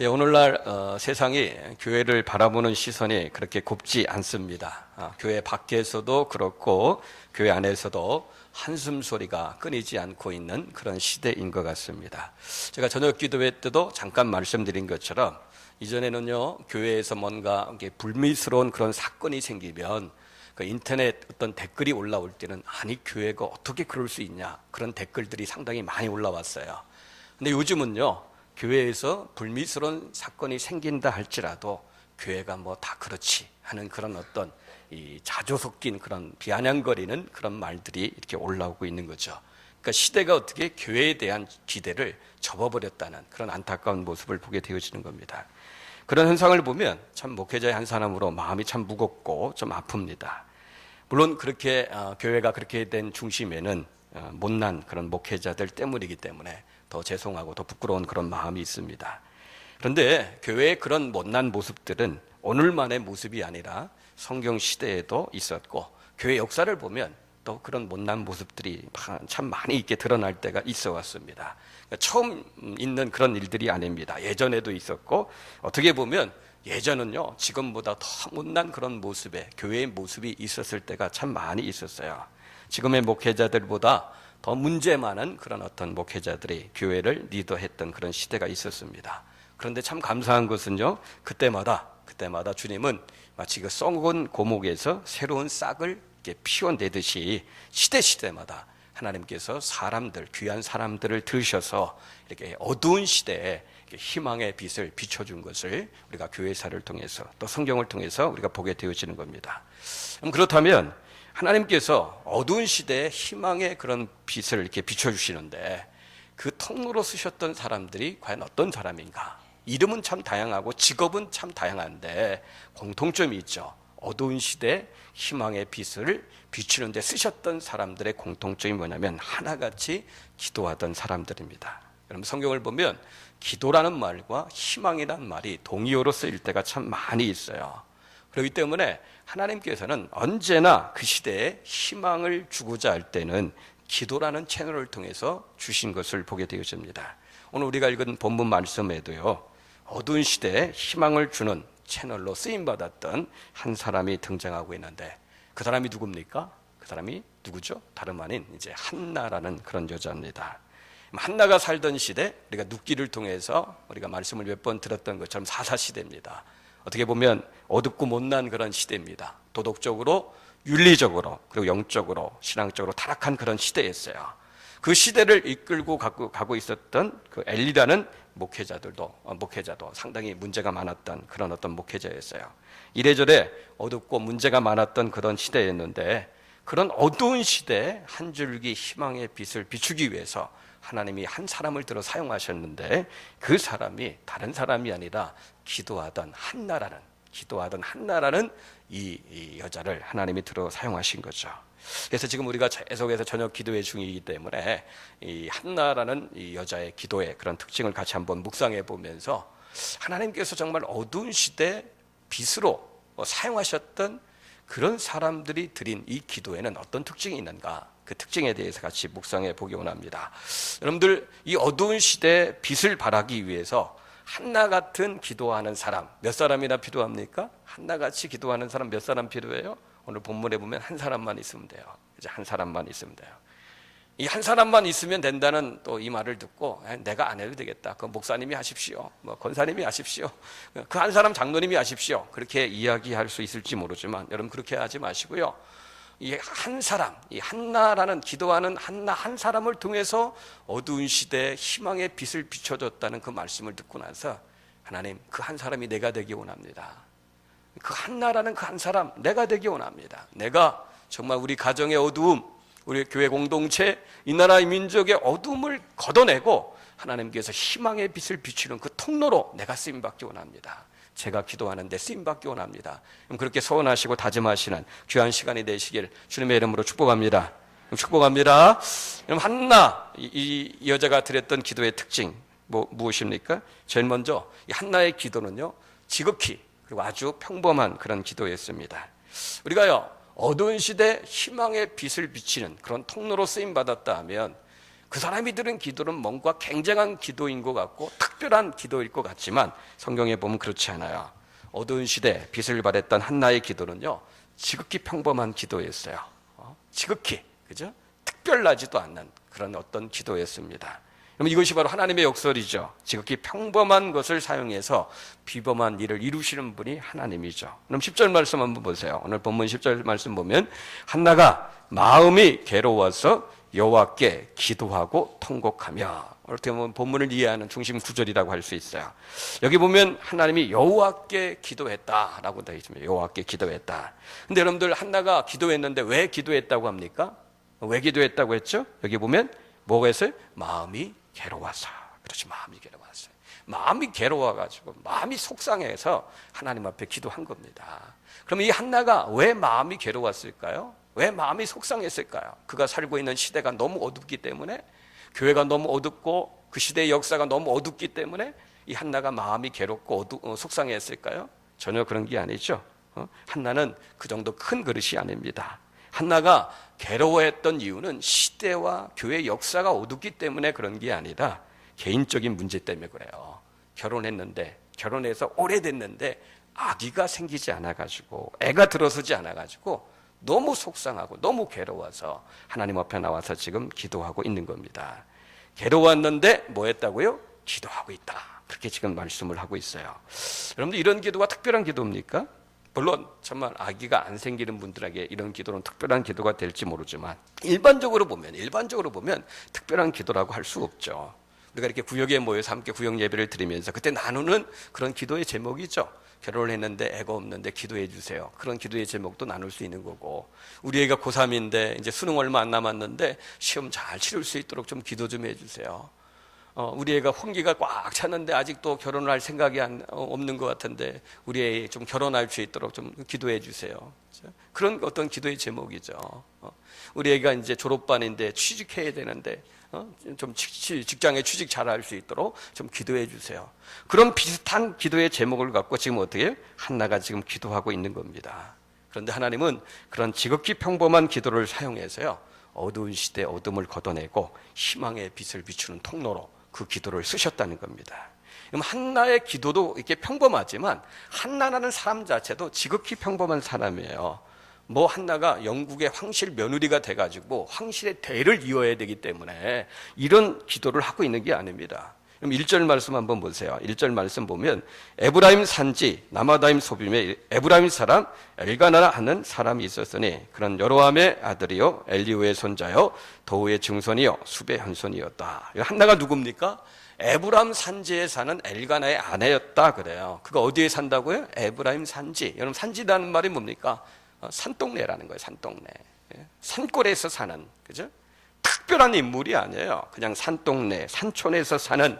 예, 오늘날 세상이 교회를 바라보는 시선이 그렇게 곱지 않습니다. 교회 밖에서도 그렇고 교회 안에서도 한숨 소리가 끊이지 않고 있는 그런 시대인 것 같습니다. 제가 저녁 기도회 때도 잠깐 말씀드린 것처럼 이전에는요, 교회에서 뭔가 불미스러운 그런 사건이 생기면 그 인터넷 어떤 댓글이 올라올 때는 아니 교회가 어떻게 그럴 수 있냐, 그런 댓글들이 상당히 많이 올라왔어요. 근데 요즘은요, 교회에서 불미스러운 사건이 생긴다 할지라도 교회가 뭐 다 그렇지 하는 그런 어떤 이 자조 섞인 그런 비아냥거리는 그런 말들이 이렇게 올라오고 있는 거죠. 그러니까 시대가 어떻게 교회에 대한 기대를 접어버렸다는 그런 안타까운 모습을 보게 되어지는 겁니다. 그런 현상을 보면 참 목회자의 한 사람으로 마음이 참 무겁고 좀 아픕니다. 물론 그렇게 교회가 그렇게 된 중심에는 못난 그런 목회자들 때문이기 때문에 더 죄송하고 더 부끄러운 그런 마음이 있습니다. 그런데 교회의 그런 못난 모습들은 오늘만의 모습이 아니라 성경 시대에도 있었고 교회 역사를 보면 또 그런 못난 모습들이 참 많이 있게 드러날 때가 있어 왔습니다. 그러니까 처음 있는 그런 일들이 아닙니다. 예전에도 있었고 어떻게 보면 예전은요, 지금보다 더 못난 그런 모습의 교회의 모습이 있었을 때가 참 많이 있었어요. 지금의 목회자들보다 더 문제 많은 그런 어떤 목회자들이 교회를 리더했던 그런 시대가 있었습니다. 그런데 참 감사한 것은요, 그때마다 주님은 마치 그 썩은 고목에서 새로운 싹을 이렇게 피워내듯이 시대마다 하나님께서 귀한 사람들을 들으셔서 이렇게 어두운 시대에 희망의 빛을 비춰준 것을 우리가 교회사를 통해서 또 성경을 통해서 우리가 보게 되어지는 겁니다. 그렇다면 하나님께서 어두운 시대에 희망의 그런 빛을 이렇게 비춰주시는데 그 통로로 쓰셨던 사람들이 과연 어떤 사람인가? 이름은 참 다양하고 직업은 참 다양한데 공통점이 있죠. 어두운 시대에 희망의 빛을 비추는 데 쓰셨던 사람들의 공통점이 뭐냐면 하나같이 기도하던 사람들입니다. 여러분 성경을 보면 기도라는 말과 희망이라는 말이 동의어로 쓰일 때가 참 많이 있어요. 그렇기 때문에 하나님께서는 언제나 그 시대에 희망을 주고자 할 때는 기도라는 채널을 통해서 주신 것을 보게 되어집니다. 오늘 우리가 읽은 본문 말씀에도요, 어두운 시대에 희망을 주는 채널로 쓰임받았던 한 사람이 등장하고 있는데 그 사람이 누굽니까? 그 사람이 누구죠? 다름 아닌 이제 한나라는 그런 여자입니다. 한나가 살던 시대, 우리가 눕기를 통해서 우리가 말씀을 몇 번 들었던 것처럼 사사시대입니다. 어떻게 보면 어둡고 못난 그런 시대입니다. 도덕적으로, 윤리적으로, 그리고 영적으로, 신앙적으로 타락한 그런 시대였어요. 그 시대를 이끌고 가고 있었던 그 엘리라는 목회자도 상당히 문제가 많았던 그런 어떤 목회자였어요. 이래저래 어둡고 문제가 많았던 그런 시대였는데 그런 어두운 시대에 한 줄기 희망의 빛을 비추기 위해서 하나님이 한 사람을 들어 사용하셨는데 그 사람이 다른 사람이 아니라 기도하던 한나라는 이 여자를 하나님이 들어 사용하신 거죠. 그래서 지금 우리가 계속해서 저녁 기도회 중이기 때문에 이 한나라는 이 여자의 기도의 그런 특징을 같이 한번 묵상해 보면서 하나님께서 정말 어두운 시대 빛으로 사용하셨던 그런 사람들이 드린 이 기도에는 어떤 특징이 있는가, 그 특징에 대해서 같이 묵상해 보기 원합니다. 여러분들, 이 어두운 시대의 빛을 발하기 위해서 한나 같은 기도하는 사람 몇 사람이나 필요합니까? 한나같이 기도하는 사람 몇 사람 필요해요? 오늘 본문에 보면 한 사람만 있으면 돼요. 이제 한 사람만 있으면 돼요. 이 한 사람만 있으면 된다는 또 이 말을 듣고 내가 안 해도 되겠다. 그 목사님이 하십시오. 권사님이 하십시오. 그 한 사람 장로님이 하십시오. 그렇게 이야기할 수 있을지 모르지만 여러분 그렇게 하지 마시고요. 이 한 사람, 이 한나라는 기도하는 한나 한 사람을 통해서 어두운 시대에 희망의 빛을 비춰줬다는 그 말씀을 듣고 나서 하나님, 그 한 사람이 내가 되기 원합니다. 그 한나라는 그 한 사람 내가 되기 원합니다. 내가 정말 우리 가정의 어두움, 우리 교회 공동체, 이 나라의 민족의 어두움을 걷어내고 하나님께서 희망의 빛을 비추는 그 통로로 내가 쓰임받기 원합니다. 제가 기도하는데 쓰임받기 원합니다. 그렇게 소원하시고 다짐하시는 귀한 시간이 되시길 주님의 이름으로 축복합니다. 축복합니다. 여러분, 한나, 이 여자가 드렸던 기도의 특징 무엇입니까? 제일 먼저 이 한나의 기도는요, 지극히 그리고 아주 평범한 그런 기도였습니다. 우리가요, 어두운 시대 희망의 빛을 비치는 그런 통로로 쓰임받았다 하면 그 사람이 들은 기도는 뭔가 굉장한 기도인 것 같고 특별한 기도일 것 같지만 성경에 보면 그렇지 않아요. 어두운 시대 빛을 발했던 한나의 기도는요, 지극히 평범한 기도였어요. 지극히, 그죠? 특별하지도 않는 그런 어떤 기도였습니다. 그럼 이것이 바로 하나님의 역설이죠. 지극히 평범한 것을 사용해서 비범한 일을 이루시는 분이 하나님이죠. 그럼 10절 말씀 한번 보세요. 오늘 본문 10절 말씀 보면 한나가 마음이 괴로워서 여호와께 기도하고 통곡하며, 어떻게 보면 본문을 이해하는 중심 구절이라고 할 수 있어요. 여기 보면 하나님이 여호와께 기도했다라고 되어 있습니다. 여호와께 기도했다. 근데 여러분들, 한나가 기도했는데 왜 기도했다고 합니까? 왜 기도했다고 했죠? 여기 보면 뭐가 했어요? 마음이 괴로워서. 그렇지, 마음이 괴로워서. 마음이 괴로워가지고 마음이 속상해서 하나님 앞에 기도한 겁니다. 그럼 이 한나가 왜 마음이 괴로웠을까요? 왜 마음이 속상했을까요? 그가 살고 있는 시대가 너무 어둡기 때문에, 교회가 너무 어둡고 그 시대의 역사가 너무 어둡기 때문에 이 한나가 마음이 괴롭고 속상했을까요? 전혀 그런 게 아니죠. 한나는 그 정도 큰 그릇이 아닙니다. 한나가 괴로워했던 이유는 시대와 교회의 역사가 어둡기 때문에 그런 게 아니라 개인적인 문제 때문에 그래요. 결혼했는데, 결혼해서 오래됐는데 아기가 생기지 않아가지고, 애가 들어서지 않아가지고 너무 속상하고 너무 괴로워서 하나님 앞에 나와서 지금 기도하고 있는 겁니다. 괴로웠는데 뭐 했다고요? 기도하고 있다. 그렇게 지금 말씀을 하고 있어요. 여러분들, 이런 기도가 특별한 기도입니까? 물론 정말 아기가 안 생기는 분들에게 이런 기도는 특별한 기도가 될지 모르지만 일반적으로 보면 특별한 기도라고 할 수 없죠. 우리가 이렇게 구역에 모여서 함께 구역 예배를 드리면서 그때 나누는 그런 기도의 제목이죠. 결혼을 했는데 애가 없는데 기도해 주세요. 그런 기도의 제목도 나눌 수 있는 거고, 우리 애가 고3인데 이제 수능 얼마 안 남았는데 시험 잘 치를 수 있도록 좀 기도 좀 해주세요. 우리 애가 혼기가 꽉 찼는데 아직도 결혼을 할 생각이 없는 것 같은데 우리 애 좀 결혼할 수 있도록 좀 기도해 주세요. 그런 어떤 기도의 제목이죠. 우리 애가 이제 졸업반인데 취직해야 되는데 좀 직장에 취직 잘할 수 있도록 좀 기도해 주세요. 그런 비슷한 기도의 제목을 갖고 지금 어떻게 해요? 한나가 지금 기도하고 있는 겁니다. 그런데 하나님은 그런 지극히 평범한 기도를 사용해서요, 어두운 시대의 어둠을 걷어내고 희망의 빛을 비추는 통로로 그 기도를 쓰셨다는 겁니다. 그럼 한나의 기도도 이렇게 평범하지만 한나라는 사람 자체도 지극히 평범한 사람이에요. 뭐 한나가 영국의 황실 며느리가 돼가지고 황실의 대를 이어야 되기 때문에 이런 기도를 하고 있는 게 아닙니다. 그럼 1절 말씀 한번 보세요. 1절 말씀 보면 에브라임 산지 나마다임 소빔에 에브라임 사람 엘가나라 하는 사람이 있었으니 그런 여로함의 아들이요 엘리후의 손자요 도우의 증손이요 숲의 현손이었다. 한나가 누굽니까? 에브라임 산지에 사는 엘가나의 아내였다 그래요. 그가 어디에 산다고요? 에브라임 산지. 여러분, 산지라는 말이 뭡니까? 산동네라는 거예요. 산동네. 산골에서 사는, 그죠? 특별한 인물이 아니에요. 그냥 산동네, 산촌에서 사는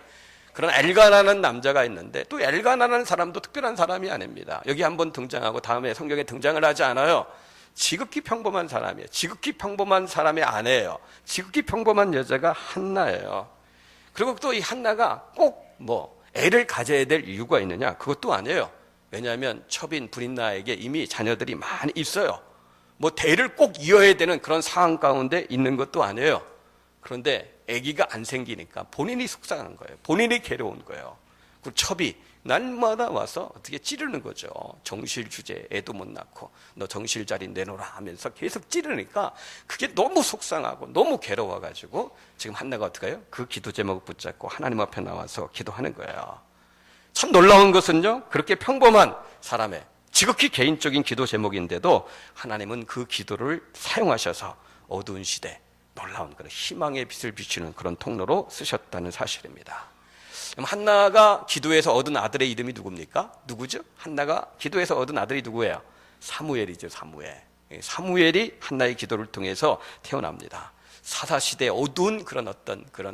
그런 엘가나라는 남자가 있는데, 또 엘가나라는 사람도 특별한 사람이 아닙니다. 여기 한번 등장하고 다음에 성경에 등장을 하지 않아요. 지극히 평범한 사람이에요. 지극히 평범한 사람의 아내예요. 지극히 평범한 여자가 한나예요. 그리고 또 이 한나가 꼭 애를 가져야 될 이유가 있느냐? 그것도 아니에요. 왜냐하면 첩인 브릿나에게 이미 자녀들이 많이 있어요. 대를 꼭 이어야 되는 그런 상황 가운데 있는 것도 아니에요. 그런데 아기가 안 생기니까 본인이 속상한 거예요. 본인이 괴로운 거예요. 그 첩이 날마다 와서 어떻게 찌르는 거죠. 정실 주제, 애도 못 낳고 너 정실 자리 내놓으라 하면서 계속 찌르니까 그게 너무 속상하고 너무 괴로워가지고 지금 한나가 어떻게 해요? 그 기도 제목을 붙잡고 하나님 앞에 나와서 기도하는 거예요. 참 놀라운 것은요, 그렇게 평범한 사람의 지극히 개인적인 기도 제목인데도 하나님은 그 기도를 사용하셔서 어두운 시대 놀라운 그런 희망의 빛을 비추는 그런 통로로 쓰셨다는 사실입니다. 그럼 한나가 기도해서 얻은 아들의 이름이 누굽니까? 누구죠? 한나가 기도해서 얻은 아들이 누구예요? 사무엘이죠. 사무엘이 한나의 기도를 통해서 태어납니다. 사사시대의 어두운 그런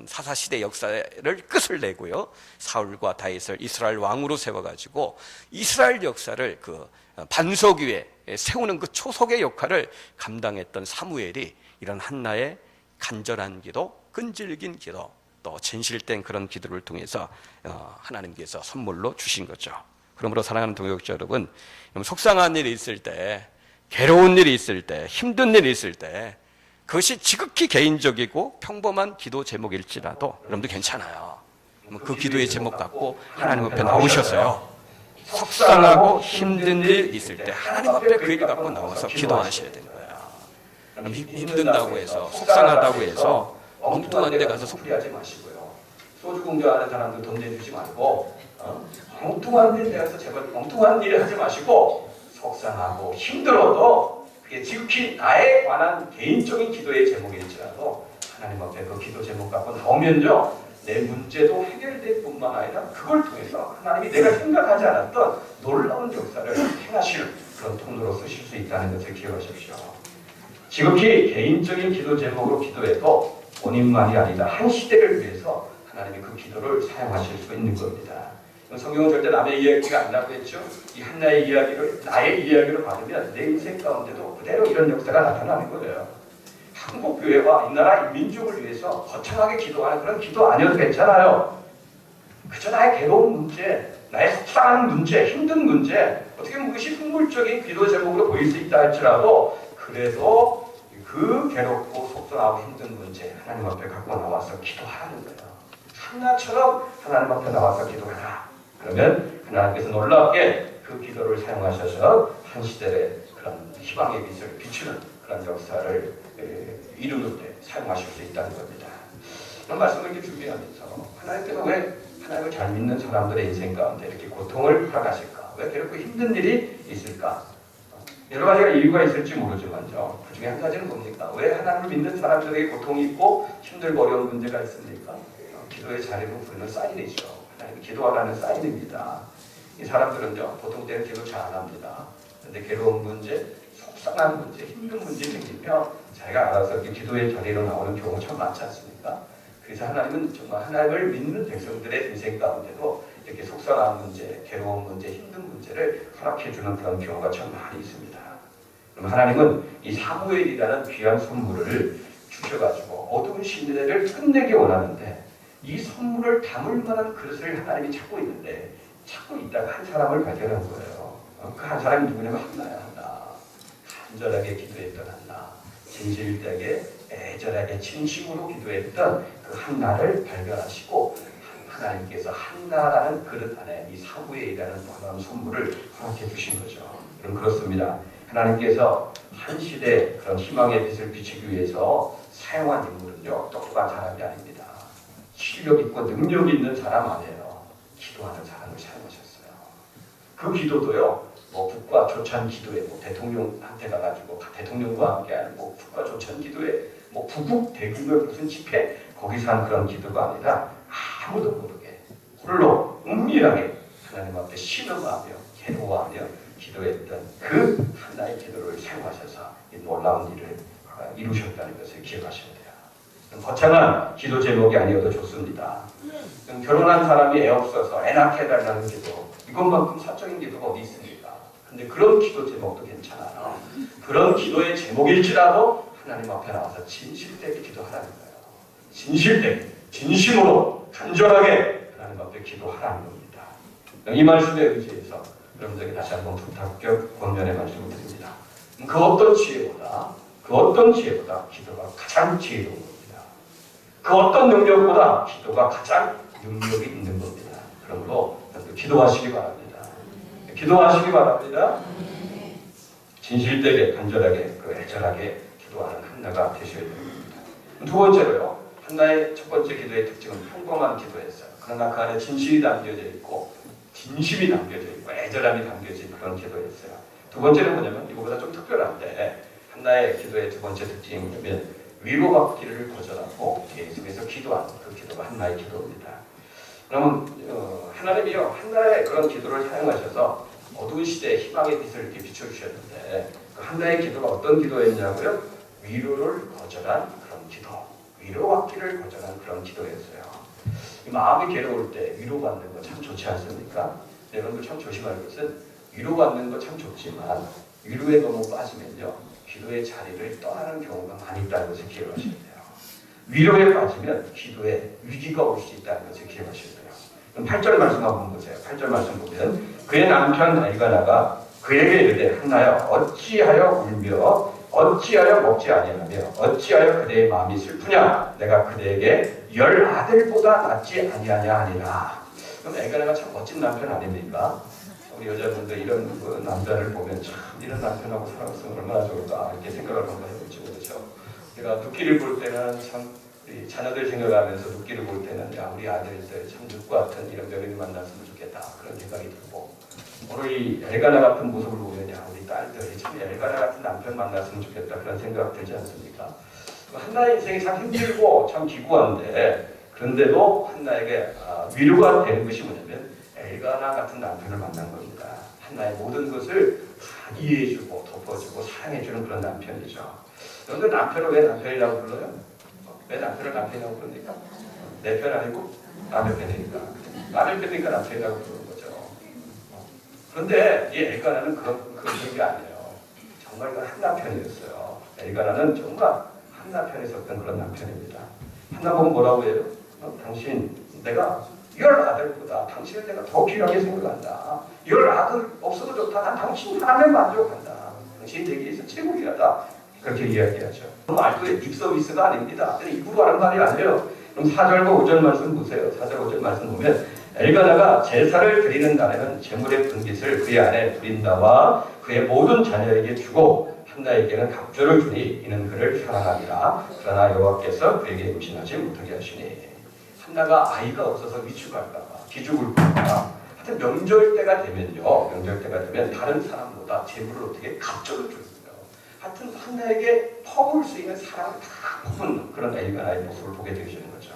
사사시대 역사를 끝을 내고요, 사울과 다윗을 이스라엘 왕으로 세워가지고 이스라엘 역사를 그 반석 위에 세우는 그 초석의 역할을 감당했던 사무엘이 이런 한나의 간절한 기도, 끈질긴 기도, 또 진실된 그런 기도를 통해서 하나님께서 선물로 주신 거죠. 그러므로 사랑하는 동역자 여러분, 속상한 일이 있을 때, 괴로운 일이 있을 때, 힘든 일이 있을 때 그것이 지극히 개인적이고 평범한 기도 제목일지라도 여러분도 괜찮아요. 그 기도의 제목 갖고 하나님 앞에 나오셔서요. 속상하고 힘든 일 있을 때 하나님 앞에 그 일을 갖고 나와서 기도하셔야 되는 거예요. 그럼 힘든다고 해서 속상하다고 해서 엉뚱한 데 가서 속리하지 마시고요. 소주 공부하는 사람들 돈 내주지 말고 엉뚱한 데 가서 제발 엉뚱한 일을 하지 마시고 속상하고 힘들어도 그게 지극히 나에 관한 개인적인 기도의 제목일지라도 하나님 앞에 그 기도 제목 갖고 나오면요, 내 문제도 해결될 뿐만 아니라 그걸 통해서 하나님이 내가 생각하지 않았던 놀라운 역사를 행하시는 그런 통로로 쓰실 수 있다는 것을 기억하십시오. 지극히 개인적인 기도 제목으로 기도해도 본인만이 아니라 한 시대를 위해서 하나님이 그 기도를 사용하실 수 있는 겁니다. 성경은 절대 남의 이야기가 아니라고 했죠. 이 한나의 이야기를 나의 이야기로 받으면 내 인생 가운데도 그대로 이런 역사가 나타나는 거예요. 한국 교회와 이 나라 민족을 위해서 거창하게 기도하는 그런 기도 아니어도 괜찮아요. 그저 나의 괴로운 문제, 나의 속상한 문제, 힘든 문제, 어떻게 보면 그것이 풍물적인 기도 제목으로 보일 수 있다 할지라도 그래도 그 괴롭고 속상하고 힘든 문제 하나님 앞에 갖고 나와서 기도하라는 거예요. 한나처럼 하나님 앞에 나와서 기도하라. 그러면 하나님께서 놀랍게 그 기도를 사용하셔서 한 시대의 그런 희망의 빛을 비추는 그런 역사를 이루는 데 사용하실 수 있다는 겁니다. 그런 말씀을 이렇게 준비하면서 하나님께서 왜 하나님을 잘 믿는 사람들의 인생 가운데 이렇게 고통을 허락하실까? 왜 괴롭고 힘든 일이 있을까? 여러 가지가 이유가 있을지 모르지만요. 그 중에 한 가지는 뭡니까? 왜 하나님을 믿는 사람들에게 고통이 있고 힘들고 어려운 문제가 있습니까? 기도의 자리로 부르는 사인이죠. 하나님 기도하라는 사인입니다. 이 사람들은요, 보통 때는 기도 잘 안 합니다. 그런데 괴로운 문제, 속상한 문제, 힘든 문제 생기면 자기가 알아서 이렇게 기도의 자리로 나오는 경우가 참 많지 않습니까? 그래서 하나님은 정말 하나님을 믿는 백성들의 인생 가운데도 이렇게 속상한 문제, 괴로운 문제, 힘든 문제를 허락해 주는 그런 경우가 참 많이 있습니다. 그럼 하나님은 이 사무엘이라는 귀한 선물을 주셔가지고 어두운 시대를 끝내기 원하는데 이 선물을 담을 만한 그릇을 하나님이 찾고 있는데 찾고 있다가 한 사람을 발견한 거예요. 그 한 사람이 누구냐면 한나야. 한나. 간절하게 기도했던 한나. 진실되게 애절하게 진심으로 기도했던 그 한나를 발견하시고 하나님께서 한나라는 그릇 안에 이 사무엘이라는 놀라운 선물을 허락해 주신 거죠. 그럼 그렇습니다. 하나님께서 한 시대 그런 희망의 빛을 비추기 위해서 사용한 인물은요, 똑똑한 사람이 아닙니다. 실력 있고 능력 있는 사람 아니에요. 기도하는 사람을 사용하셨어요. 그 기도도요, 뭐 북과 조찬 기도에 뭐 대통령한테 가가지고 대통령과 함께하는 뭐 북과 조찬 기도에 뭐 부국 대국의 무슨 집회 거기서 한 그런 기도가 아니라 아무도 모르게 홀로 은밀하게 하나님 앞에 신음하며 괴로워하며 기도했던 그 하나의 기도를 사용하셔서 이 놀라운 일을 이루셨다는 것을 기억하셔야 돼요. 거창한 기도 제목이 아니어도 좋습니다. 결혼한 사람이 애 없어서 애 낳게 해달라는 기도, 이것만큼 사적인 기도가 어디 있습니까? 근데 그런 기도 제목도 괜찮아요. 그런 기도의 제목일지라도 하나님 앞에 나와서 진실되게 기도하라는 거예요. 진실되게, 진심으로, 간절하게 하나님 앞에 기도하라는 겁니다. 이 말씀에 의지해서 여러분들에게 다시 한번 부탁격 권면의 말씀을 드립니다. 그 어떤 지혜보다 기도가 가장 지혜로운 겁니다. 그 어떤 능력보다 기도가 가장 능력이 있는 겁니다. 그러므로 기도하시기 바랍니다. 기도하시기 바랍니다. 진실되게, 간절하게, 애절하게 기도하는 한나가 되셔야 됩니다. 두 번째로요. 한나의 첫 번째 기도의 특징은 평범한 기도였어요. 그러나 그 안에 진실이 담겨져 있고 진심이 담겨져 있고 애절함이 담겨진 그런 기도였어요. 두 번째는 뭐냐면 이거보다 좀 특별한데 한나의 기도의 두 번째 특징이 뭐냐면 위로받기를 거절하고 계속해서 기도하는 그 기도가 한나의 기도입니다. 그러면 하나님이요 한나의 그런 기도를 사용하셔서 어두운 시대에 희망의 빛을 이렇게 비춰주셨는데 그 한나의 기도가 어떤 기도였냐고요? 위로를 거절한 그런 기도, 위로받기를 거절한 그런 기도였어요. 마음이 괴로울 때 위로받는 거 참 좋지 않습니까? 여러분들 참 조심할 것은 위로받는 거 참 좋지만 위로에 너무 빠지면요 기도의 자리를 떠나는 경우가 많이 있다는 것을 기억하셔야 돼요. 위로에 빠지면 기도에 위기가 올 수 있다는 것을 기억하셔야 돼요. 그럼 8절 말씀 한번 보세요. 8절 말씀 보면 그의 남편 엘가나가 그에게 이르되 한나여 어찌하여 울며 어찌하여 먹지 아니하며 어찌하여 그대의 마음이 슬프냐 내가 그대에게 10아들보다 낫지 아니하냐 하니라. 그럼 엘가나가 참 멋진 남편 아닙니까? 우리 여자분들 이런 그 남자를 보면 참 이런 남편하고 살았으면 얼마나 좋을까 이렇게 생각을 한번 해보죠. 그렇죠? 제가 눕기를 볼 때는 참 우리 자녀들 생각하면서 눕기를 볼 때는 야 우리 아들들 참 눕과 같은 이런 며느리 만났으면 좋겠다 그런 생각이 들고 오늘 이 엘가나 같은 모습을 보면 야 우리 딸들이 참 엘가나 같은 남편 만났으면 좋겠다 그런 생각 들지 않습니까? 한나의 인생이 참 힘들고 참 기구한데 그런데도 한나에게 위로가 되는 것이 뭐냐면 엘가나 같은 남편을 만난 겁니다. 한나의 모든 것을 다 이해해주고 덮어주고 사랑해주는 그런 남편이죠. 그런데 남편을 왜 남편이라고 불러요? 왜 남편을 남편이라고 부릅니까? 내 편 아니고 남의 편이니까. 남의 편이니까 남편이라고 부르는 거죠. 그런데 이 엘가나는 그런 게 아니에요. 정말 한 남편이었어요. 엘가나는 정말 한 남편에 섰던 그런 남편입니다. 한나 보면 뭐라고 해요? 당신 내가 10아들보다 당신을 내가 더 귀하게 생각한다. 10아들 없어도 좋다. 난 당신 하나면 만족한다. 당신이 내게 있어 최고 귀하다. 그렇게 이야기하죠. 말도 립서비스가 아닙니다. 입으로 하는 말이 아니에요. 그럼 4절과 5절 말씀 보세요. 4절 5절 말씀 보면 엘가나가 제사를 드리는 날에는 제물의 분깃을 그의 아내 브린다와 그의 모든 자녀에게 주고 한나에게는 갑주를 주니 이는 그를 사랑하니라. 그러나 여호와께서 그에게 임신하지 못하게 하시니 한나가 아이가 없어서 위축할까봐 기죽을까봐 하여튼 명절 때가 되면요. 명절 때가 되면 다른 사람보다 제물을 어떻게 갑주를 줬어요. 하여튼 한나에게 퍼부을 수 있는 사랑을 다 퍼붓는 그런 엘가나의 모습을 보게 되시는 거죠.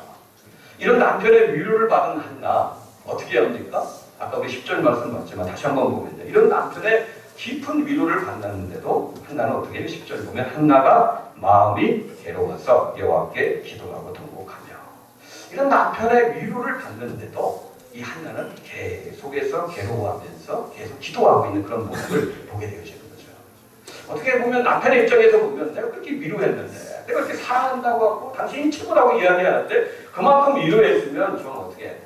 이런 남편의 위로를 받은 한나 어떻게 합니까? 아까 우리 10절 말씀 봤지만 다시 한번 보면요. 이런 남편의 깊은 위로를 받았는데도 한나는 어떻게 10절 보면 한나가 마음이 괴로워서 여호와께 기도하고 통곡하며 이런 남편의 위로를 받는데도 이 한나는 계속해서 괴로워하면서 계속 기도하고 있는 그런 모습을 보게 되어지는 거죠. 어떻게 보면 남편의 입장에서 보면 내가 그렇게 위로했는데 내가 그렇게 사랑한다고 하고 당신이 최고라고 이야기하는데 그만큼 위로했으면 좀 어떻게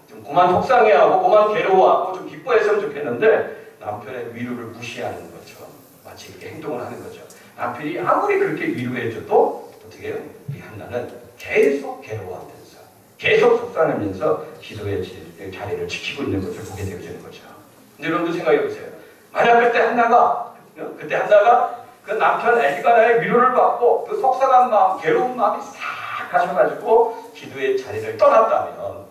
좀 그만 속상해하고 그만 괴로워하고 좀 기뻐했으면 좋겠는데 남편의 위로를 무시하는 것처럼 마치 이렇게 행동을 하는 거죠. 남편이 아무리 그렇게 위로해줘도 어떻게 해요? 이 한나는 계속 괴로워하면서 계속 속상하면서 기도의 자리를 지키고 있는 것을 보게 되어지는 거죠. 근데 여러분들 생각해 보세요. 만약 그때 한나가 그 남편 엘가나의 위로를 받고 그 속상한 마음, 괴로운 마음이 싹 가셔가지고 기도의 자리를 떠났다면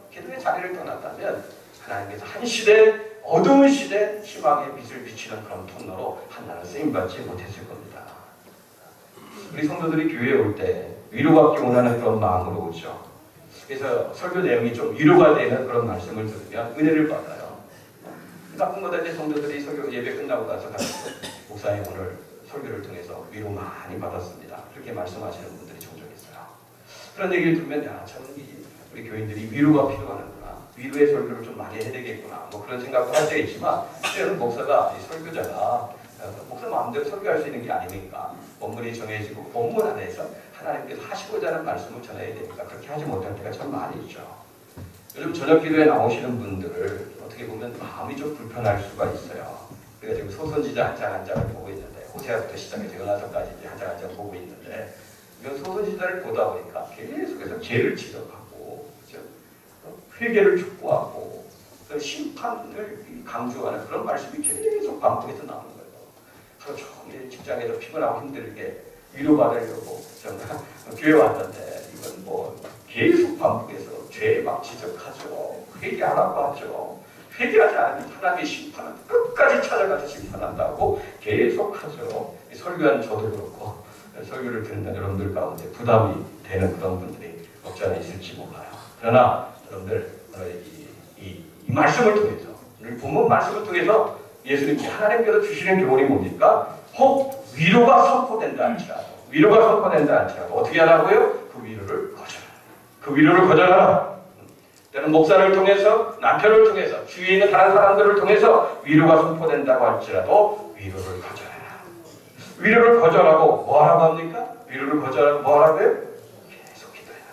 하나님께서 한 시대, 어두운 시대 희망의 빛을 비치는 그런 통로로 한나는 쓰임받지 못했을 겁니다. 우리 성도들이 교회에 올 때 위로받기 원하는 그런 마음으로 오죠. 그래서 설교 내용이 좀 위로가 되는 그런 말씀을 들으면 은혜를 받아요. 나쁜 거다 이제 성도들이 설교 예배 끝나고 나서 가서 목사님 오늘 설교를 통해서 위로 많이 받았습니다. 그렇게 말씀하시는 분들이 종종 있어요. 그런 얘기를 들으면 야, 참 우리 교인들이 위로가 필요하는구나. 위로의 설교를 좀 많이 해야 되겠구나. 뭐 그런 생각도 할 때 있지만 때는 목사가 이 설교자가 목사 마음대로 설교할 수 있는 게 아니니까 본문이 정해지고 본문 안에서 하나님께서 하시고자 하는 말씀을 전해야 되니까 그렇게 하지 못할 때가 참 많이 있죠. 요즘 저녁 기도에 나오시는 분들 어떻게 보면 마음이 좀 불편할 수가 있어요. 그래서 지금 소선지자 한 장 한 장을 보고 있는데 호세아부터 시작해서 요나서까지 한 장 한 장 보고 있는데 이런 소선지자를 보다 보니까 계속해서 죄를 지적하고 그렇죠? 회개를 촉구하고 심판을 강조하는 그런 말씀이 계속 반복해서 나오는 거예요. 하루 종일 직장에서 피곤하고 힘들게 위로받으려고 교회 왔는데 이건 뭐 계속 반복해서 죄 막 지적하죠. 회개하라고 하죠. 회개하지 않으면 하나님의 심판은 끝까지 찾아가서 심판한다고 계속하죠. 설교한 저도 그렇고 설교를 듣는 여러분들 가운데 부담이 되는 그런 분들이 없지 않아 있을지 몰라요. 그러나 여러분들 이 말씀을 통해서 본문 말씀을 통해서 예수님께 하나님께서 주시는 교훈이 뭡니까? 혹 위로가 선포된다 할지라도 어떻게 하라고요? 그 위로를 거절하라. 그 위로를 거절하라. 때는 목사를 통해서 남편을 통해서 주위에 있는 다른 사람들을 통해서 위로가 선포된다고 할지라도 위로를 거절해라. 위로를 거절하고 뭐하라고 합니까? 위로를 거절하고 뭐하라고요? 계속 기도해라.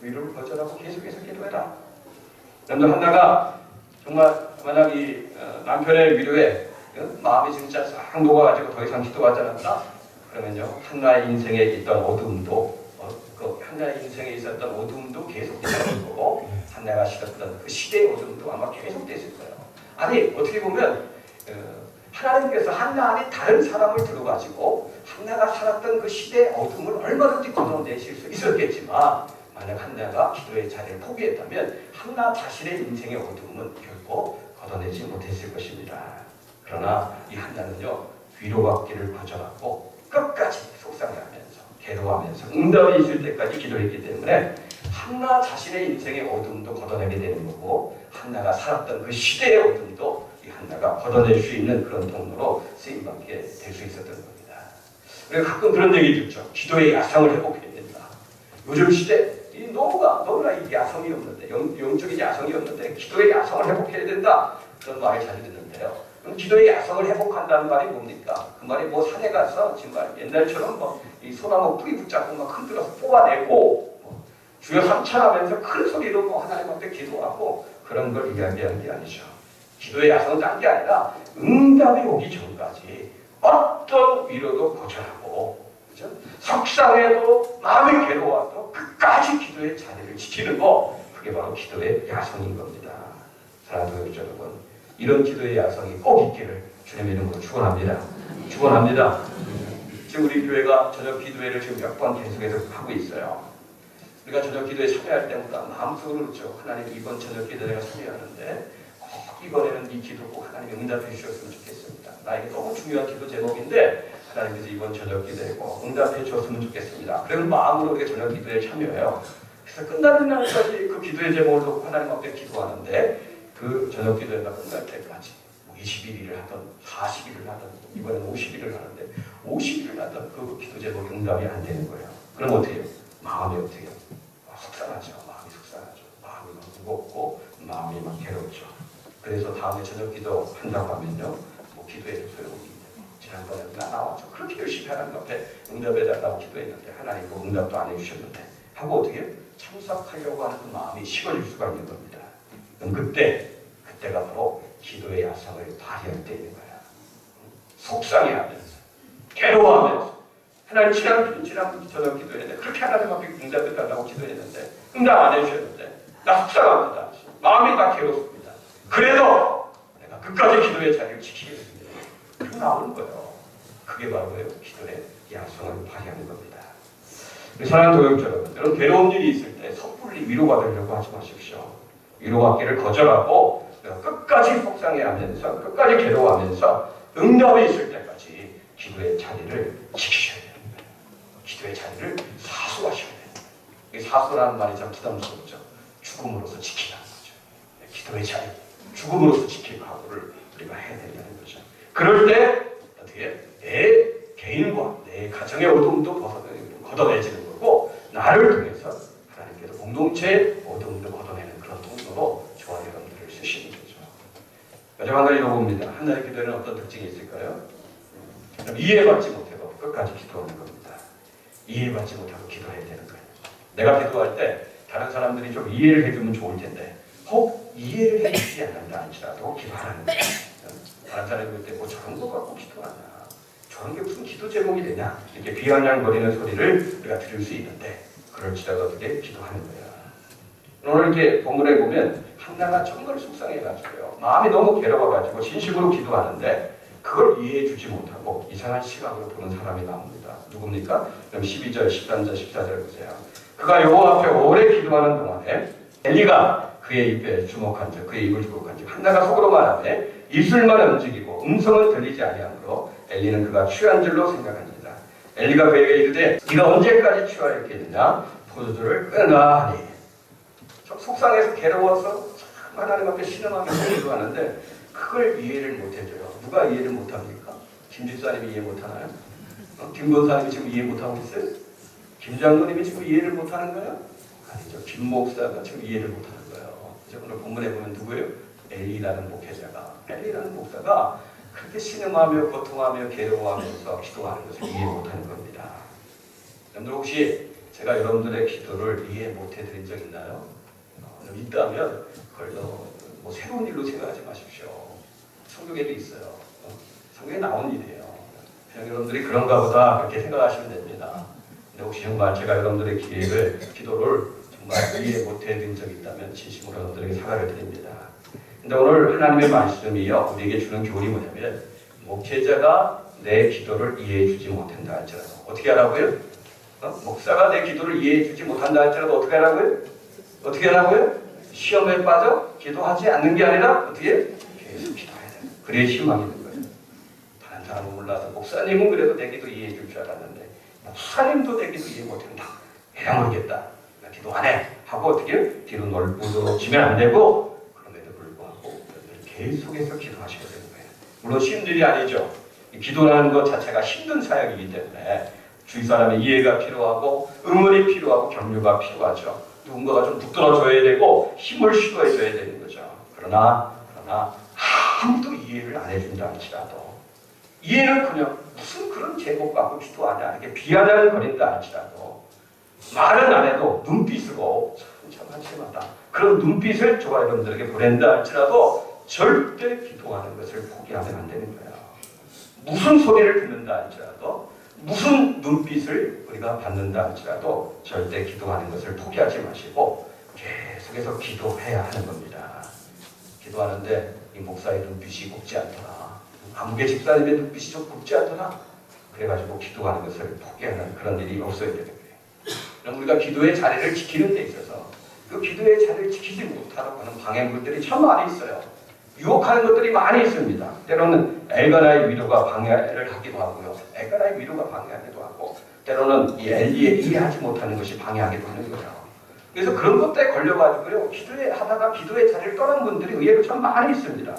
위로를 거절하고 계속해서 기도해라. 여러분 한나가 정말 만약 이 남편의 위로에 마음이 진짜 싹 녹아가지고 더 이상 기도하지 않았다? 그러면요 한나의 인생에 있던 어두움도 그 한나의 인생에 있었던 어두움도 계속됐을 거고 한나가 싫었던 그 시대의 어두움도 아마 계속됐을 거예요. 아니 어떻게 보면 하나님께서 한나 안에 다른 사람을 들어가지고 한나가 살았던 그 시대의 어둠을 얼마든지 걷어내실 수 있었겠지만 만약 한나가 기도의 자리를 포기했다면 한나 자신의 인생의 어둠은 결코 걷어내지 못했을 것입니다. 그러나 이 한나는요 위로받기를 거절하고 끝까지 속상해하면서 괴로워하면서 응답이 있을 때까지 기도했기 때문에 한나 자신의 인생의 어둠도 걷어내게 되는 거고 한나가 살았던 그 시대의 어둠도 이 한나가 걷어낼 수 있는 그런 통로로 쓰임받게 될 수 있었던 겁니다. 우리가 가끔 그런 얘기 듣죠. 기도의 야성을 회복해야 된다. 요즘 시대 너무나 이 야성이 없는데 영적인 야성이 없는데 기도의 야성을 회복해야 된다. 그런 말을 자주 듣는데요. 그럼 기도의 야성을 회복한다는 말이 뭡니까? 그 말이 뭐 산에 가서 정말 옛날처럼 이 소나무 뿌리 붙잡고 막 흔들어서 뽑아내고 주여 삼창하면서 큰 소리로 하나님 앞에 기도하고 그런 걸 이야기하는 게 아니죠. 기도의 야성은 딴 게 아니라 응답이 오기 전까지 어떤 위로도 거절하고 그죠? 속상해도 마음이 괴로워도 끝까지 기도의 자리를 지키는 거 그게 바로 기도의 야성인 겁니다. 사랑하는 여러분 이런 기도의 야성이 꼭 있기를 주님의 이름으로 축원합니다. 축원합니다. 지금 우리 교회가 저녁 기도회를 지금 몇 번 계속해서 하고 있어요. 우리가 저녁 기도회 참여할 때마다 마음속으로 그렇죠. 하나님 이번 저녁 기도회 내가 참여하는데 꼭 이번에는 이 기도 꼭 하나님이 응답해 주셨으면 좋겠습니다. 나에게 너무 중요한 기도 제목인데 하나님께서 이번 저녁 기도회 꼭 응답해 주었으면 좋겠습니다. 그런 마음으로 우리가 저녁 기도회에 참여해요. 그래서 끝나는 날까지 그 기도의 제목을 놓고 하나님 앞에 기도하는데 그 저녁 기도회가 끝날 때까지 21일을 하든 40일을 하든 이번에는 50일을 하는데 50일을 하든 그 기도 제목 응답이 안 되는 거예요. 그럼 어떻게 해요? 마음이 어떻게 해요? 속상하죠. 마음이 속상하죠. 마음이 막 무겁고 마음이 막 괴롭죠. 그래서 다음에 저녁 기도 한다고 하면요. 뭐 기도해도 소용이 있네요. 지난번에 나 나와서 그렇게 열심히 하나님 앞에 응답해달라고 기도했는데 하나님 그 응답도 안 해주셨는데 하고 어떻게 해요? 참석하려고 하는 그 마음이 식어질 수가 있는 겁니다. 그럼 그때가 바로 기도의 야성을 발휘할 때인 거야. 속상해하면서 괴로워하면서 하나님 지난 저녁 기도했는데 그렇게 하나님 앞에 응답해달라고 기도했는데 응답 안 해주셨는데 나 속상합니다. 마음이 다 괴롭습니다. 그래도 내가 끝까지 기도의 자리를 지키겠습니다. 그럼 나오는 거예요. 그게 바로 기도의 야성을 발휘하는 겁니다. 사랑하는 도역자 여러분, 여러분 괴로운 일이 있을 때 섣불리 위로받으려고 하지 마십시오. 위로받기를 거절하고 끝까지 속상해하면서 끝까지 괴로워하면서 응답이 있을 때까지 기도의 자리를 지키셔야 돼요. 기도의 자리를 사수하셔야 돼요. 사수라는 말이 참 부담스럽죠. 죽음으로써 지키라는 거죠. 기도의 자리, 죽음으로써 지킬 각오를 우리가 해야 된다는 거죠. 그럴 때 어떻게 내 개인과 내 가정의 어둠도 걷어내지는 거고 나를 통해서 하나님께서 공동체의 어둠도 걷어내는 그런 통로로 저와 여러분들을 쓰시는 거죠. 마지막 한 가지 봅니다. 하나의 기도에는 어떤 특징이 있을까요? 이해받지 못해도 끝까지 기도하는 겁니다. 이해받지 못하고 기도해야 되는 거예요. 내가 기도할 때 다른 사람들이 좀 이해를 해주면 좋을 텐데 혹 이해를 해주지 않는다 할지라도 기도하라는 거예요. 다른 사람이 볼 때 뭐 저런 거 갖고 기도하냐, 저런 게 무슨 기도 제목이 되냐 이렇게 비아냥거리는 소리를 우리가 들을 수 있는데 그럴지라도 어떻게 기도하는 거예요. 오늘 이렇게 본문에 보면 한나가 정말 속상해가지고요. 마음이 너무 괴로워가지고 진심으로 기도하는데 그걸 이해해주지 못하고 이상한 시각으로 보는 사람이 나옵니다. 누굽니까? 그럼 12절, 13절, 14절 보세요. 그가 여호와 앞에 오래 기도하는 동안에 엘리가 그의 입에 주목한즉 그의 입을 주목한즉 한나가 속으로 말하되 입술만 움직이고 음성은 들리지 아니하므로 엘리는 그가 취한 줄로 생각하니라. 엘리가 그에게 이르되 네가 언제까지 취하였겠느냐 포도주를 끊으라 하니. 속상해서 괴로워서 하나님 앞에 신음하면서 기도하는데 그걸 이해를 못해줘요. 누가 이해를 못합니까? 김 집사님이 이해 못하나요? 김 권사님이 지금 이해 못하고 있어요? 김 장로님이 지금 이해를 못하는 거예요? 아니죠. 김 목사가 지금 이해를 못하는 거예요. 오늘 본문에 보면 누구예요? 엘리라는 목회자가, 엘리라는 목사가 그렇게 신음하며 고통하며 괴로워하면서 기도하는 것을 이해 못하는 겁니다. 여러분들 혹시 제가 여러분들의 기도를 이해 못해드린 적 있나요? 있다면 그걸 뭐 새로운 일로 생각하지 마십시오. 성경에도 있어요. 성경에 나온 일이에요. 여러분들이 그런가 보다 그렇게 생각하시면 됩니다. 근데 혹시 정말 제가 여러분들의 기도를 정말 이해 못해드린 적이 있다면 진심으로 여러분들에게 사과를 드립니다. 근데 오늘 하나님의 말씀이요 우리에게 주는 교훈이 뭐냐면 목회자가 내 기도를 이해해 주지 못한다 할지라도 어떻게 하라고요? 목사가 내 기도를 이해해 주지 못한다 할지라도 어떻게 하라고요? 어떻게 하라고요? 시험에 빠져 기도하지 않는 게 아니라 어떻게? 계속 기도해야 돼요. 그래야 희망이 있는 거예요. 다른 사람은 몰라서 목사님은 그래도 내 기도 이해해 줄 줄 알았는데 목사님도 내 기도 이해 못한다. 에라 모르겠다. 나 기도 안 해. 하고 어떻게? 뒤로 놀부러지면 안 되고 그럼에도 불구하고 계속해서 기도하셔야 되는 거예요. 물론 쉬운 일이 아니죠. 기도라는 것 자체가 힘든 사역이기 때문에 주위 사람의 이해가 필요하고 응원이 필요하고 격려가 필요하죠. 누군가가 좀 붙들어줘야 되고 힘을 시도해줘야 되는 거죠. 그러나 아무도 이해를 안 해준다 할지라도 이해는 그냥 무슨 그런 제목 갖고 기도하냐 이렇게 비아냥거린다 할지라도 말은 안 해도 눈빛으로 참 한심하다 그런 눈빛을 저와 여러분들에게 보낸다 할지라도 절대 기도하는 것을 포기하면 안 되는 거예요. 무슨 소리를 듣는다 할지라도 무슨 눈빛을 우리가 받는다 할지라도 절대 기도하는 것을 포기하지 마시고 계속해서 기도해야 하는 겁니다. 기도하는데 이 목사의 눈빛이 곱지 않더라. 아무개 집사님의 눈빛이 좀 곱지 않더라. 그래가지고 기도하는 것을 포기하는 그런 일이 없어야 되는 거예요. 그럼 우리가 기도의 자리를 지키는 데 있어서 그 기도의 자리를 지키지 못하도록 하는 방해물들이 참 많이 있어요. 유혹하는 것들이 많이 있습니다. 때로는 엘가나의 위로가 방해를 하기도 하고요. 엘가나의 위로가 방해하기도 하고 때로는 이 엘리의 이해하지 못하는 것이 방해하기도 하는 거예요. 그래서 그런 것들에 걸려가지고요. 기도하다가 기도의 자리를 떠난 분들이 의외로 참 많이 있습니다.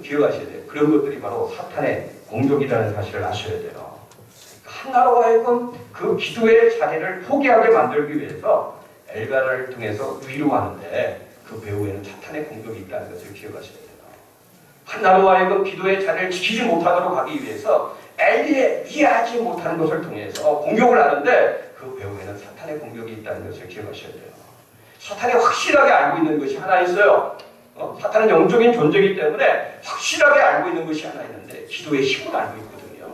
기억하셔야 돼요. 그런 것들이 바로 사탄의 공격이라는 사실을 아셔야 돼요. 하나로 하여금 그 기도의 자리를 포기하게 만들기 위해서 엘가나를 통해서 위로하는데 그 배후에는 사탄의 공격이 있다는 것을 기억하셔야 돼요. 하나로 하여금 기도의 자리를 지키지 못하도록 하기 위해서 엘리의 이해하지 못하는 것을 통해서 공격을 하는데 그 배후에는 사탄의 공격이 있다는 것을 기억하셔야 돼요. 사탄이 확실하게 알고 있는 것이 하나 있어요. 사탄은 영적인 존재이기 때문에 확실하게 알고 있는 것이 하나 있는데 기도의 힘을 알고 있거든요.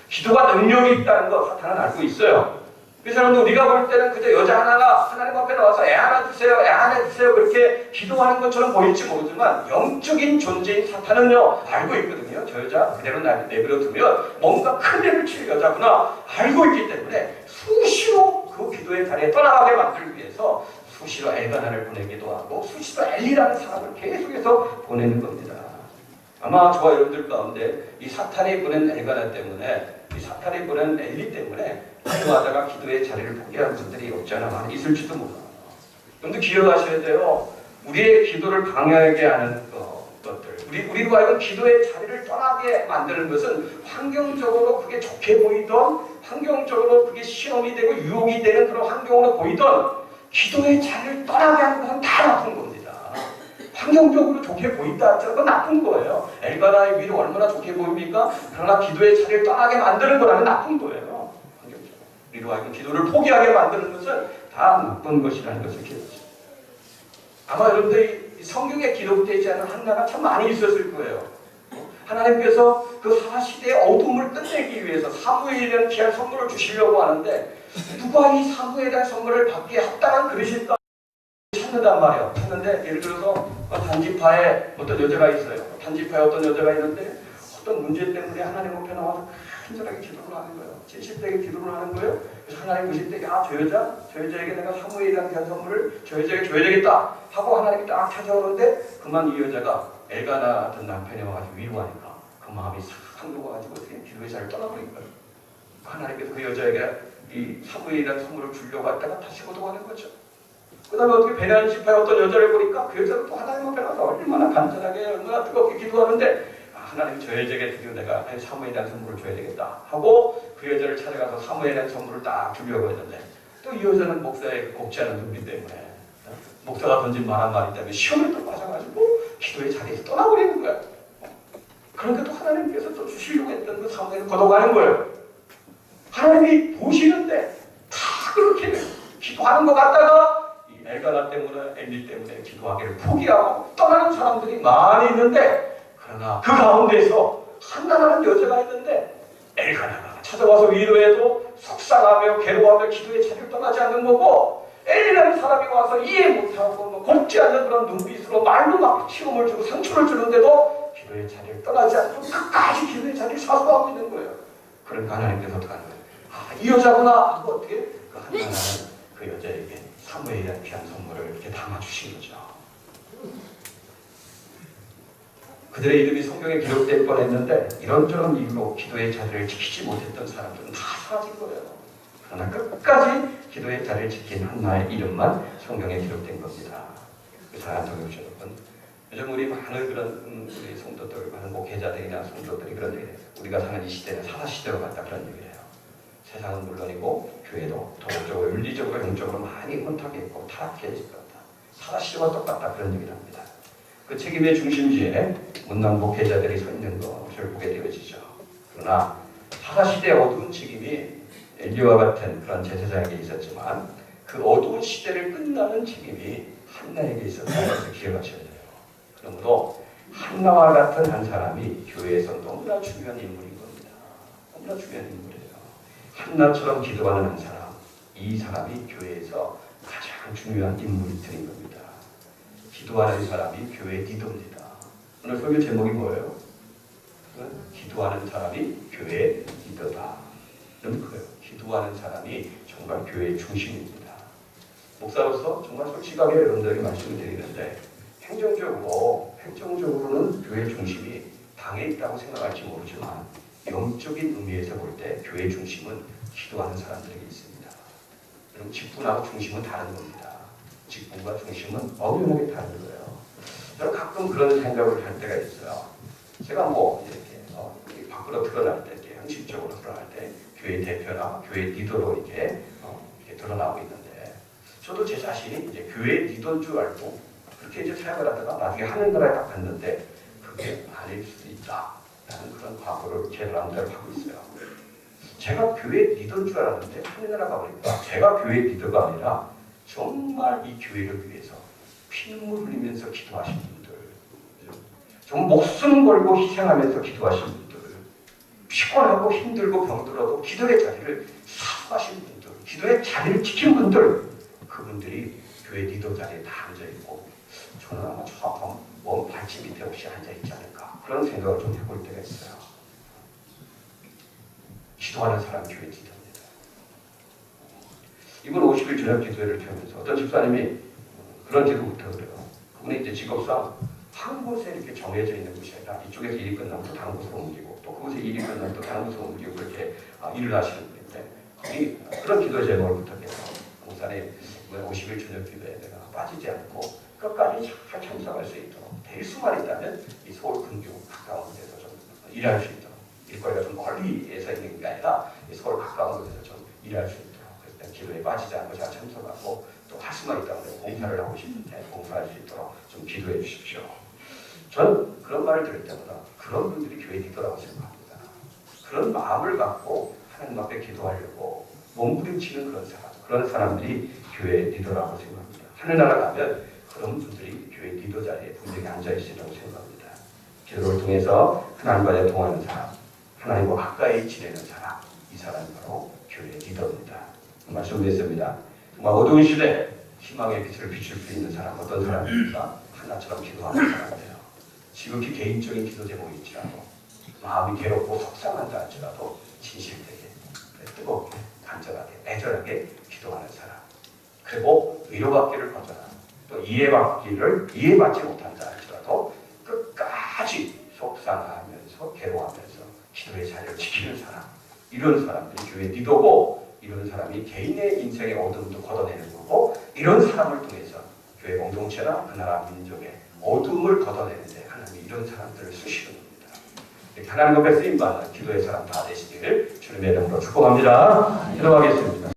기도가 능력이 있다는 거 사탄은 알고 있어요. 그래서 여러분 우리가 볼 때는 그저 여자 하나가 하나님 앞에 나와서 애 하나 주세요, 애 하나 주세요 그렇게 기도하는 것처럼 보일지 모르지만 영적인 존재인 사탄은요 알고 있거든요. 저 여자 그대로 내버려 두면 뭔가 큰 일을 칠 여자구나 알고 있기 때문에 수시로 그 기도의 자리에 떠나가게 만들기 위해서 수시로 엘가나를 보내기도 하고 수시로 엘리라는 사람을 계속해서 보내는 겁니다. 아마 저와 여러분들 가운데 이 사탄이 보낸 엘가나 때문에 이 사탄이 보낸 엘리 때문에 기도하다가 기도의 자리를 포기하는 분들이 없지 않아 많이 있을지도 몰라요. 그런데 기억하셔야 돼요. 우리의 기도를 방해하게 하는 것들, 우리로 하여금 기도의 자리를 떠나게 만드는 것은 환경적으로 그게 좋게 보이던, 환경적으로 그게 시험이 되고 유혹이 되는 그런 환경으로 보이던 기도의 자리를 떠나게 하는 것은 다 나쁜 겁니다. 환경적으로 좋게 보인다 할지라도 나쁜 거예요. 엘가나의 위로 얼마나 좋게 보입니까? 그러나 기도의 자리를 떠나게 만드는 거라면 나쁜 거예요. 우리로 하여금 기도를 포기하게 만드는 것은 다 나쁜 것이라는 것을 기억하십시오. 아마 여러분들이 성경에 기록되지 않은 한나가 참 많이 있었을 거예요. 하나님께서 그 사시대의 어둠을 끝내기 위해서 사무엘이라는 귀한 선물을 주시려고 하는데 누가 이 사무엘이라는 선물을 받기에 합당한 그릇일까 찾는단 말이에요. 찾는데 예를 들어서 단지파에 어떤 여자가 있어요. 단지파에 어떤 여자가 있는데 어떤 문제 때문에 하나님 앞에 나와서 간절하게 기도를 하는 거예요. 70대에 기도를 하는 거예요. 그래서 하나님 보실 때 저 여자에게 내가 사무엘이라는 귀한 선물을 저 여자에게 줘야 되겠다 하고 하나님이 딱 찾아오는데 그만 이 여자가 엘가나 같은 남편이 와가지고 위로하니까 그 마음이 싹 녹아가지고 어떻게 기도의 자리를 떠나버린 거예요. 하나님께서 그 여자에게 이 사무엘이라는 선물을 주려고 했다가 다시 거둬가는 거죠. 그 다음에 어떻게 베냐민 지파의 어떤 여자를 보니까 그 여자가 또 하나님 앞에 나서 얼마나 간절하게 얼마나 뜨겁게 기도하는데 하나님 저 여자에게 드디어 내가 사무엘이라는 선물을 줘야 되겠다 하고 그 여자를 찾아가서 사무엘이라는 선물을 딱 주려고 했는데 또 이 여자는 목사의 곱지 않은 눈빛 때문에 목사가 던진 말 한마디 때문에 시험에 또 빠져가지고 기도의 자리에서 떠나버리는 거야. 그런데 또 하나님께서 또 주시려고 했던 그 사무엘을 걷어가는 거예요. 하나님이 보시는데 다 그렇게 기도하는 것 같다가 이 엘가나 때문에 엘리 때문에 기도하기를 포기하고 떠나는 사람들이 많이 있는데 그러나 그 가운데서 한나라는 여자가 있는데 엘가나가 찾아와서 위로해도 속상하며 괴로워하며 기도의 자리를 떠나지 않는 거고, 엘리라는 사람이 와서 이해 못하고 곱지 않는 그런 눈빛으로 말로 막 시험을 주고 상처를 주는데도 기도의 자리를 떠나지 않고 끝까지 기도의 자리를 사수하고 있는 거예요. 그러니까 하나님께서 어떻게 하는 거예요? 아, 이 여자구나 하고 어떻게 그 하나님은 그 여자에게 사무엘에 대한 귀한 선물을 이렇게 담아주신 거죠. 그들의 이름이 성경에 기록될 뻔했는데 이런저런 이유로 기도의 자리를 지키지 못했던 사람들은 다 사라진 거예요. 그러나 끝까지 기도의 자리를 지킨 한나의 이름만 성경에 기록된 겁니다. 사랑하는 성도들 여러분, 요즘 우리 많은 그런 우리 성도들, 많은 목회자들이나 성도들이 그런 얘기를 해요. 우리가 사는 이 시대는 사사시대로 갔다 그런 얘기를 해요. 세상은 물론이고 교회도 도덕적으로, 윤리적으로, 영적으로 많이 혼탁했고 타락해졌다. 사사시대와 똑같다 그런 얘기를 합니다. 그 책임의 중심지에 문남 목회자들이 서 있는 것을 보게 되어지죠. 그러나 사사시대의 어두운 책임이 엘리와 같은 그런 제사장에게 있었지만 그 어두운 시대를 끝나는 책임이 한나에게 있었다는 것을 기억하셔야 돼요. 그러므로 한나와 같은 한 사람이 교회에서 너무나 중요한 인물인 겁니다. 너무나 중요한 인물이에요. 한나처럼 기도하는 한 사람, 이 사람이 교회에서 가장 중요한 인물들인 겁니다. 기도하는 사람이 교회의 리더입니다. 오늘 설교 제목이 뭐예요? 기도하는 사람이 교회의 리더다. 그거예요. 기도하는 사람이 정말 교회의 중심입니다. 목사로서 정말 솔직하게 여러분들에게 말씀을 드리는데 행정적으로는 교회의 중심이 당에 있다고 생각할지 모르지만 영적인 의미에서 볼 때 교회의 중심은 기도하는 사람들에게 있습니다. 여러분 직분하고 중심은 다른 겁니다. 직분과 중심은 엄연하게 다른 거예요. 저는 가끔 그런 생각을 할 때가 있어요. 제가 이렇게 밖으로 드러날 때, 이렇게 형식적으로 드러날 때 교회 대표나 교회 리더로 이렇게 드러나고 있는데, 저도 제 자신이 이제 교회 리더인 줄 알고 그렇게 이제 사역을 하다가 나중에 하늘나라에 딱 갔는데 그게 아닐 수도 있다라는 그런 과거를 제 나름대로 하고 있어요. 제가 교회 리더인 줄 알았는데 하늘나라 가보니까 제가 교회 리더가 아니라 정말 이 교회를 위해서 피눈물 흘리면서 기도하신 분들, 정말 목숨 걸고 희생하면서 기도하신 분들, 피곤하고 힘들고 병들어도 기도의 자리를 사수하신 분들, 기도의 자리를 지킨 분들, 그분들이 교회 리더 자리에 다 앉아있고 저는 아마 저 먼 발치 밑에 혹시 앉아있지 않을까 그런 생각을 좀 해볼 때가 있어요. 기도하는 사람 교회 리더입니다. 이번 50일 저녁 기도회를 태우면서 어떤 집사님이 그런 기도부터 그래요. 그분이 이제 직업상 한 곳에 이렇게 정해져 있는 곳이 아니라 이쪽에서 일이 끝나면 또 다른 곳으로 옮기고 또 그곳에 일이 끝나면 또 다른 곳으로 옮기고 그렇게 일을 하시는 분인데 거기 그런 기도 제목을 부탁해서 목사님 50일 저녁 기도에 내가 빠지지 않고 끝까지 잘 참석할 수 있도록 될 수만 있다면 이 서울 근교 가까운 데서 좀 일할 수 있도록 일거리가 좀 멀리에서 있는 게 아니라 서울 가까운 곳에서 좀 일할 수 있도록 그래서 기도에 빠지지 않고 잘 참석하고 또 할 수만 있다면 공사를 하고 싶은데 공사할 수 있도록 좀 기도해 주십시오. 저는 그런 말을 들을 때마다 그런 분들이 교회 리더라고 생각합니다. 그런 마음을 갖고 하나님 앞에 기도하려고 몸부림치는 그런 사람들이 교회 리더라고 생각합니다. 하늘나라 가면 그런 분들이 교회 리더 자리에 분명히 앉아있으리라고 생각합니다. 기도를 통해서 하나님과 통하는 사람, 하나님과 가까이 지내는 사람, 이 사람이 바로 교회 리더입니다. 말씀드렸습니다. 정말 어두운 시대 희망의 빛을 비출 수 있는 사람, 어떤 사람입니까? 하나처럼 기도하는 사람이에요. 지극히 개인적인 기도 제목이 있지라도 마음이 괴롭고 속상한다 할지라도 진실되게 뜨겁게 간절하게 애절하게 기도하는 사람, 그리고 위로받기를 거절하는 또 이해받지 못한다 할지라도 끝까지 속상하면서 괴로워하면서 기도의 자리를 지키는 사람, 이런 사람들이 교회 리더고 이런 사람이 개인의 인생의 어둠도 걷어내는 거고 이런 사람을 통해서 교회 공동체나 그 나라 민족의 어둠을 걷어내는데 하나님이 이런 사람들을 쓰시는 겁니다. 이렇게 하나님 앞에 쓰임받는 기도의 사람 다 되시기를 주님의 이름으로 축복합니다. 기도하겠습니다.